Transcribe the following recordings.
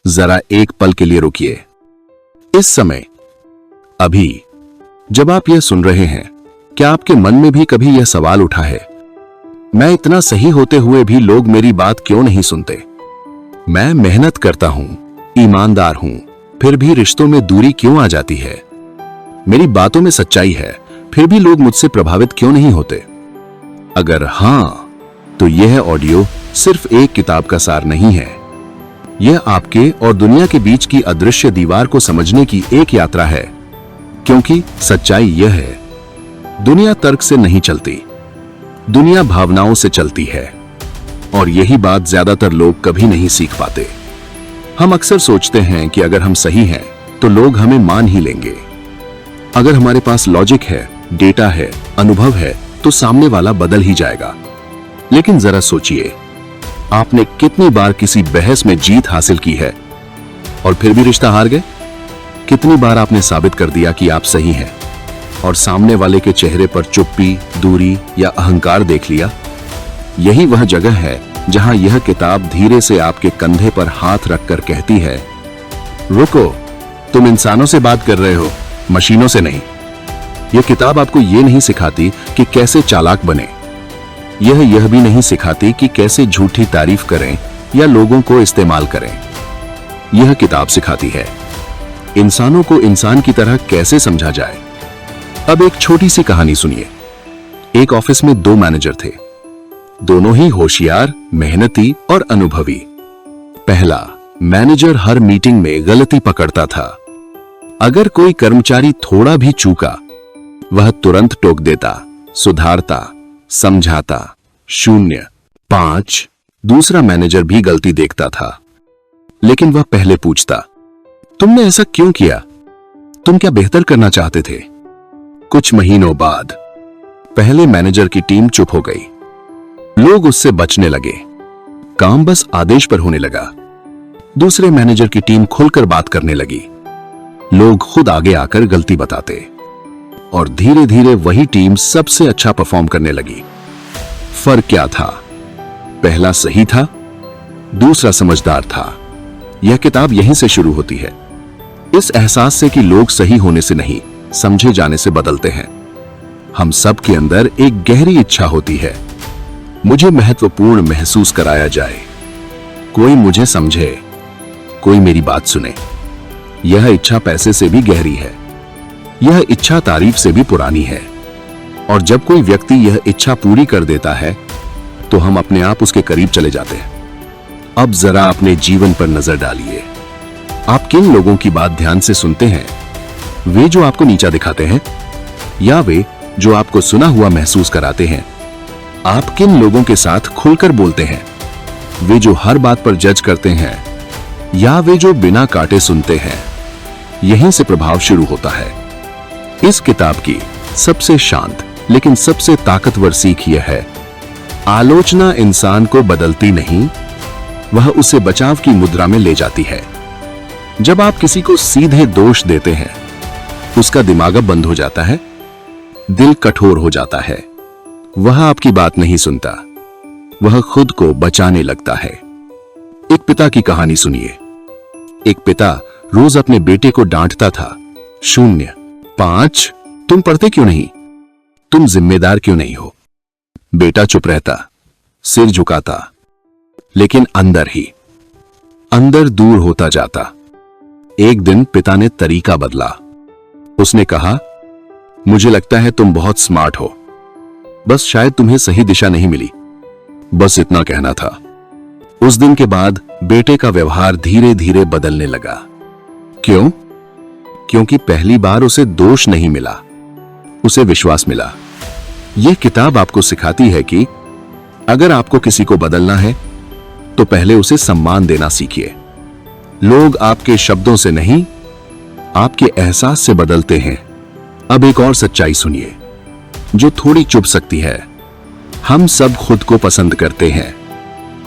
जरा एक पल के लिए रुकिए। इस समय, अभी जब आप यह सुन रहे हैं, क्या आपके मन में भी कभी यह सवाल उठा है, मैं इतना सही होते हुए भी लोग मेरी बात क्यों नहीं सुनते? मैं मेहनत करता हूं, ईमानदार हूं, फिर भी रिश्तों में दूरी क्यों आ जाती है? मेरी बातों में सच्चाई है, फिर भी लोग मुझसे प्रभावित क्यों नहीं होते? अगर हां, तो यह ऑडियो सिर्फ एक किताब का सार नहीं है। यह आपके और दुनिया के बीच की अदृश्य दीवार को समझने की एक यात्रा है। क्योंकि सच्चाई यह है, दुनिया तर्क से नहीं चलती, दुनिया भावनाओं से चलती है। और यही बात ज्यादातर लोग कभी नहीं सीख पाते। हम अक्सर सोचते हैं कि अगर हम सही हैं, तो लोग हमें मान ही लेंगे। अगर हमारे पास लॉजिक है, डेटा है, अनुभव है, तो सामने वाला बदल ही जाएगा। लेकिन जरा सोचिए, आपने कितनी बार किसी बहस में जीत हासिल की है और फिर भी रिश्ता हार गए? कितनी बार आपने साबित कर दिया कि आप सही हैं और सामने वाले के चेहरे पर चुप्पी, दूरी या अहंकार देख लिया? यही वह जगह है जहां यह किताब धीरे से आपके कंधे पर हाथ रखकर कहती है, रुको, तुम इंसानों से बात कर रहे हो, मशीनों से नहीं। यह किताब आपको यह नहीं सिखाती कि कैसे चालाक बने। यह भी नहीं सिखाती कि कैसे झूठी तारीफ करें या लोगों को इस्तेमाल करें। यह किताब सिखाती है इंसानों को इंसान की तरह कैसे समझा जाए। अब एक छोटी सी कहानी सुनिए। एक ऑफिस में दो मैनेजर थे, दोनों ही होशियार, मेहनती और अनुभवी। पहला मैनेजर हर मीटिंग में गलती पकड़ता था। अगर कोई कर्मचारी थोड़ा भी चूका, वह तुरंत टोक देता, सुधारता, समझाता। 0, 5। दूसरा मैनेजर भी गलती देखता था, लेकिन वह पहले पूछता, तुमने ऐसा क्यों किया? तुम क्या बेहतर करना चाहते थे? कुछ महीनों बाद पहले मैनेजर की टीम चुप हो गई। लोग उससे बचने लगे, काम बस आदेश पर होने लगा। दूसरे मैनेजर की टीम खुलकर बात करने लगी। लोग खुद आगे आकर गलती बताते और धीरे धीरे वही टीम सबसे अच्छा परफॉर्म करने लगी। फर्क क्या था? पहला सही था, दूसरा समझदार था। यह किताब यहीं से शुरू होती है, इस एहसास से कि लोग सही होने से नहीं, समझे जाने से बदलते हैं। हम सब के अंदर एक गहरी इच्छा होती है, मुझे महत्वपूर्ण महसूस कराया जाए, कोई मुझे समझे, कोई मेरी बात सुने। यह इच्छा पैसे से भी गहरी है, यह इच्छा तारीफ से भी पुरानी है। और जब कोई व्यक्ति यह इच्छा पूरी कर देता है, तो हम अपने आप उसके करीब चले जाते हैं। अब जरा अपने जीवन पर नजर डालिए। आप किन लोगों की बात ध्यान से सुनते हैं? वे जो आपको नीचा दिखाते हैं या वे जो आपको सुना हुआ महसूस कराते हैं? आप किन लोगों के साथ खुलकर बोलते हैं? वे जो हर बात पर जज करते हैं या वे जो बिना काटे सुनते हैं? यहीं से प्रभाव शुरू होता है। इस किताब की सबसे शांत लेकिन सबसे ताकतवर सीख यह है, आलोचना इंसान को बदलती नहीं, वह उसे बचाव की मुद्रा में ले जाती है। जब आप किसी को सीधे दोष देते हैं, उसका दिमाग बंद हो जाता है, दिल कठोर हो जाता है, वह आपकी बात नहीं सुनता, वह खुद को बचाने लगता है। एक पिता की कहानी सुनिए। एक पिता रोज अपने बेटे को डांटता था, 0, 5, तुम पढ़ते क्यों नहीं? तुम जिम्मेदार क्यों नहीं हो? बेटा चुप रहता, सिर झुकाता, लेकिन अंदर दूर होता जाता। एक दिन पिता ने तरीका बदला। उसने कहा, मुझे लगता है तुम बहुत स्मार्ट हो, बस शायद तुम्हें सही दिशा नहीं मिली। बस इतना कहना था। उस दिन के बाद बेटे का व्यवहार धीरे धीरे बदलने लगा। क्यों? क्योंकि पहली बार उसे दोष नहीं मिला, उसे विश्वास मिला। यह किताब आपको सिखाती है कि अगर आपको किसी को बदलना है, तो पहले उसे सम्मान देना सीखिए। लोग आपके शब्दों से नहीं, आपके एहसास से बदलते हैं। अब एक और सच्चाई सुनिए, जो थोड़ी चुभ सकती है। हम सब खुद को पसंद करते हैं,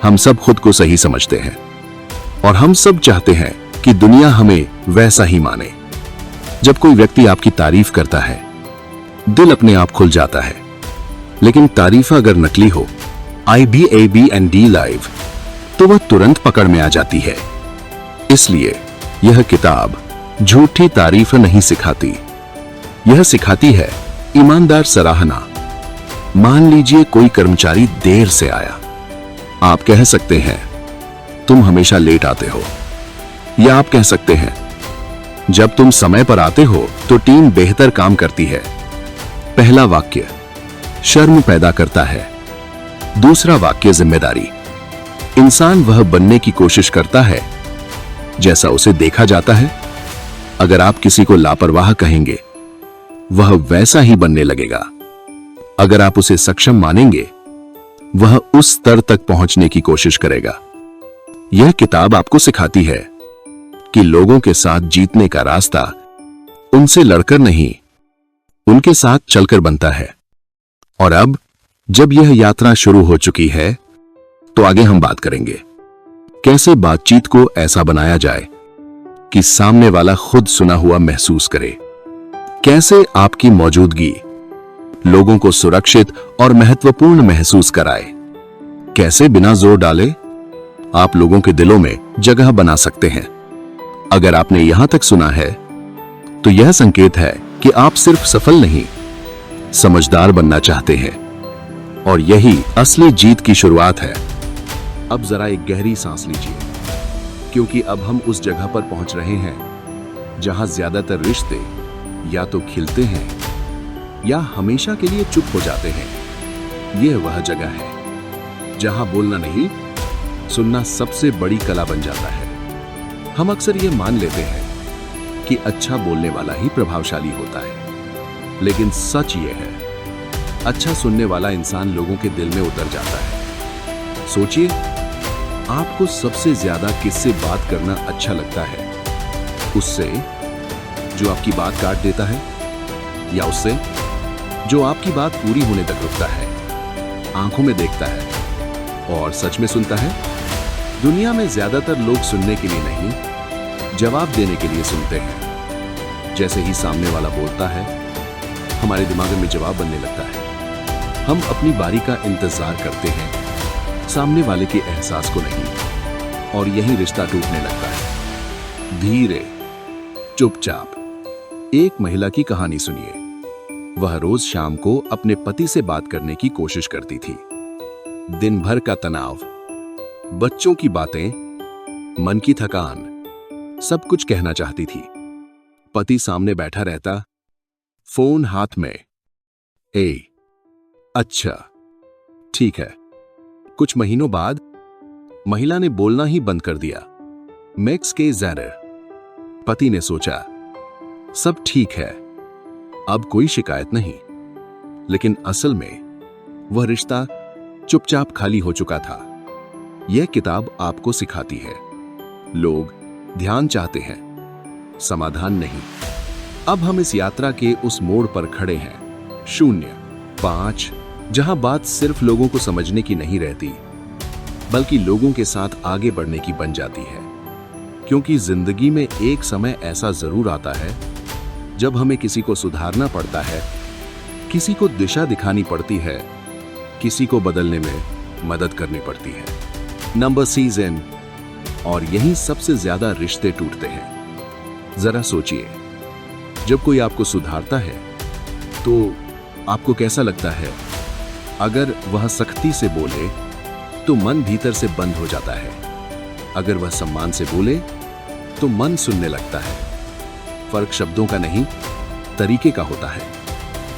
हम सब खुद को सही समझते हैं और हम सब चाहते हैं कि दुनिया हमें वैसा ही माने। जब कोई व्यक्ति आपकी तारीफ करता है, दिल अपने आप खुल जाता है, लेकिन तारीफ अगर नकली हो, IBABND लाइव, तो वह तुरंत पकड़ में आ जाती है। इसलिए यह किताब झूठी तारीफ नहीं सिखाती, यह सिखाती है ईमानदार सराहना। मान लीजिए कोई कर्मचारी देर से आया, आप कह सकते हैं तुम हमेशा लेट आते हो, या आप कह सकते हैं जब तुम समय पर आते हो तो टीम बेहतर काम करती है। पहला वाक्य शर्म पैदा करता है। दूसरा वाक्य जिम्मेदारी। इंसान वह बनने की कोशिश करता है जैसा उसे देखा जाता है। अगर आप किसी को लापरवाह कहेंगे, वह वैसा ही बनने लगेगा। अगर आप उसे सक्षम मानेंगे, वह उस स्तर तक पहुंचने की कोशिश करेगा। यह किताब आपको सिखाती है कि लोगों के साथ जीतने का रास्ता उनसे लड़कर नहीं, उनके साथ चलकर बनता है। और अब जब यह यात्रा शुरू हो चुकी है, तो आगे हम बात करेंगे कैसे बातचीत को ऐसा बनाया जाए कि सामने वाला खुद सुना हुआ महसूस करे। कैसे आपकी मौजूदगी लोगों को सुरक्षित और महत्वपूर्ण महसूस कराए। कैसे बिना जोर डाले आप लोगों के दिलों में जगह बना सकते हैं। अगर आपने यहां तक सुना है, तो यह संकेत है कि आप सिर्फ सफल नहीं, समझदार बनना चाहते हैं। और यही असली जीत की शुरुआत है। अब जरा एक गहरी सांस लीजिए, क्योंकि अब हम उस जगह पर पहुंच रहे हैं जहां ज्यादातर रिश्ते या तो खिलते हैं या हमेशा के लिए चुप हो जाते हैं। यह वह जगह है जहां बोलना नहीं, सुनना सबसे बड़ी कला बन जाता है। हम अक्सर यह मान लेते हैं कि अच्छा बोलने वाला ही प्रभावशाली होता है, लेकिन सच यह है, अच्छा सुनने वाला इंसान लोगों के दिल में उतर जाता है। सोचिए, आपको सबसे ज्यादा किससे बात करना अच्छा लगता है? उससे जो आपकी बात काट देता है, या उससे जो आपकी बात पूरी होने तक रुकता है, आंखों में देखता है और सच में सुनता है? दुनिया में ज्यादातर लोग सुनने के लिए नहीं, जवाब देने के लिए सुनते हैं। जैसे ही सामने वाला बोलता है, हमारे दिमाग में जवाब बनने लगता है। हम अपनी बारी का इंतजार करते हैं, सामने वाले के एहसास को नहीं, और यही रिश्ता टूटने लगता है। धीरे, चुपचाप एक महिला की कहानी सुनिए। वह रोज शाम को अपने पति से बात करने की कोशिश करती थी। दिन भर का तनाव, बच्चों की बातें, मन की थकान, सब कुछ कहना चाहती थी। पति सामने बैठा रहता, फोन हाथ में। अच्छा, ठीक है। कुछ महीनों बाद महिला ने बोलना ही बंद कर दिया। मैक्स के ज़ेरर। पति ने सोचा, सब ठीक है, अब कोई शिकायत नहीं। लेकिन असल में वह रिश्ता चुपचाप खाली हो चुका था। यह किताब आपको सिखाती है, लोग ध्यान चाहते हैं, समाधान नहीं। अब हम इस यात्रा के उस मोड़ पर खड़े हैं, 0, 5, जहां बात सिर्फ लोगों को समझने की नहीं रहती, बल्कि लोगों के साथ आगे बढ़ने की बन जाती है। क्योंकि जिंदगी में एक समय ऐसा जरूर आता है जब हमें किसी को सुधारना पड़ता है, किसी को दिशा दिखानी पड़ती है, किसी को बदलने में मदद करनी पड़ती है। नंबर सीजन, और यहीं सबसे ज्यादा रिश्ते टूटते हैं। जरा सोचिए, जब कोई आपको सुधारता है तो आपको कैसा लगता है? अगर वह सख्ती से बोले तो मन भीतर से बंद हो जाता है। अगर वह सम्मान से बोले तो मन सुनने लगता है। फर्क शब्दों का नहीं, तरीके का होता है।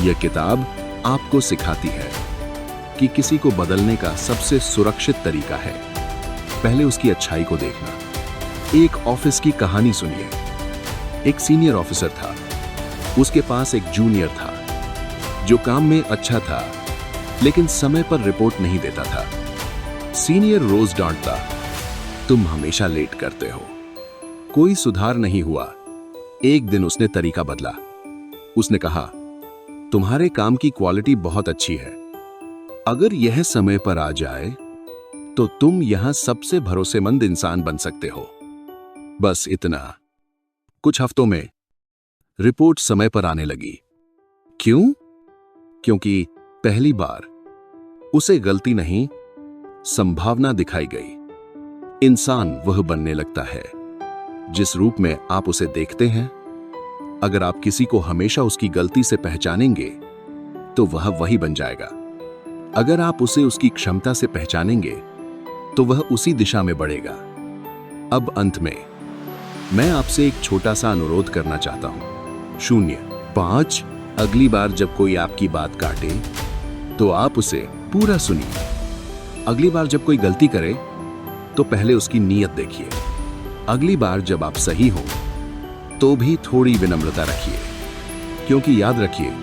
यह किताब आपको सिखाती है कि किसी को बदलने का सबसे सुरक्षित तरीका है पहले उसकी अच्छाई को देखना। एक ऑफिस की कहानी सुनिए। एक सीनियर ऑफिसर था, उसके पास एक जूनियर था जो काम में अच्छा था, लेकिन समय पर रिपोर्ट नहीं देता था। सीनियर रोज डांटता, तुम हमेशा लेट करते हो। कोई सुधार नहीं हुआ। एक दिन उसने तरीका बदला। उसने कहा, तुम्हारे काम की क्वालिटी बहुत अच्छी है, अगर यह समय पर आ जाए तो तुम यहां सबसे भरोसेमंद इंसान बन सकते हो। बस इतना। कुछ हफ्तों में रिपोर्ट समय पर आने लगी। क्यों? क्योंकि पहली बार उसे गलती नहीं, संभावना दिखाई गई। इंसान वह बनने लगता है जिस रूप में आप उसे देखते हैं, अगर आप किसी को हमेशा उसकी गलती से पहचानेंगे तो वह वही बन जाएगा। अगर आप उसे उसकी क्षमता से पहचानेंगे तो वह उसी दिशा में बढ़ेगा। अब अंत में मैं आपसे एक छोटा सा अनुरोध करना चाहता हूं। 05 अगली बार जब कोई आपकी बात काटे तो आप उसे पूरा सुनिए। अगली बार जब कोई गलती करे तो पहले उसकी नीयत देखिए। अगली बार जब आप सही हो तो भी थोड़ी विनम्रता रखिए, क्योंकि याद रखिए,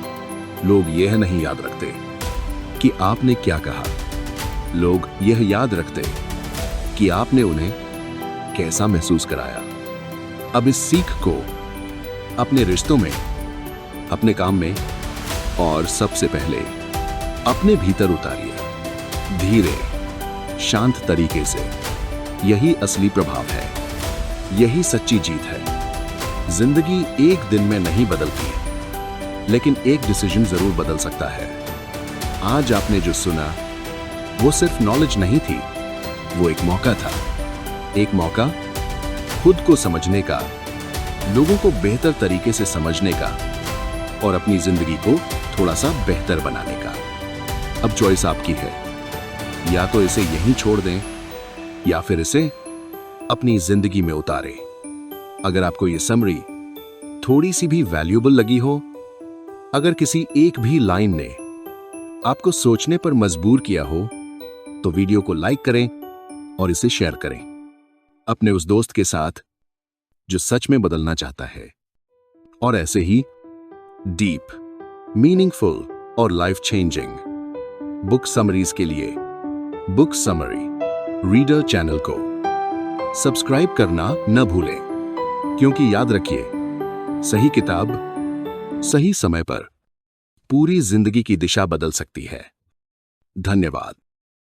लोग यह नहीं याद रखते कि आपने क्या कहा, लोग यह याद रखते कि आपने उन्हें कैसा महसूस कराया। अब इस सीख को अपने रिश्तों में, अपने काम में और सबसे पहले अपने भीतर उतारिए, धीरे शांत तरीके से। यही असली प्रभाव है, यही सच्ची जीत है। जिंदगी एक दिन में नहीं बदलती, लेकिन एक डिसीजन जरूर बदल सकता है। आज आपने जो सुना वो सिर्फ नॉलेज नहीं थी, वो एक मौका था। एक मौका खुद को समझने का, लोगों को बेहतर तरीके से समझने का और अपनी जिंदगी को थोड़ा सा बेहतर बनाने का। अब चॉइस आपकी है, या तो इसे यहीं छोड़ दें या फिर इसे अपनी जिंदगी में उतारें। अगर आपको ये समरी थोड़ी सी भी वैल्यूएबल लगी हो, अगर किसी एक भी लाइन ने आपको सोचने पर मजबूर किया हो, तो वीडियो को लाइक करें और इसे शेयर करें अपने उस दोस्त के साथ जो सच में बदलना चाहता है। और ऐसे ही डीप, मीनिंगफुल और लाइफ चेंजिंग बुक समरीज के लिए बुक समरी रीडर चैनल को सब्सक्राइब करना न भूलें, क्योंकि याद रखिए, सही किताब सही समय पर पूरी जिंदगी की दिशा बदल सकती है। धन्यवाद।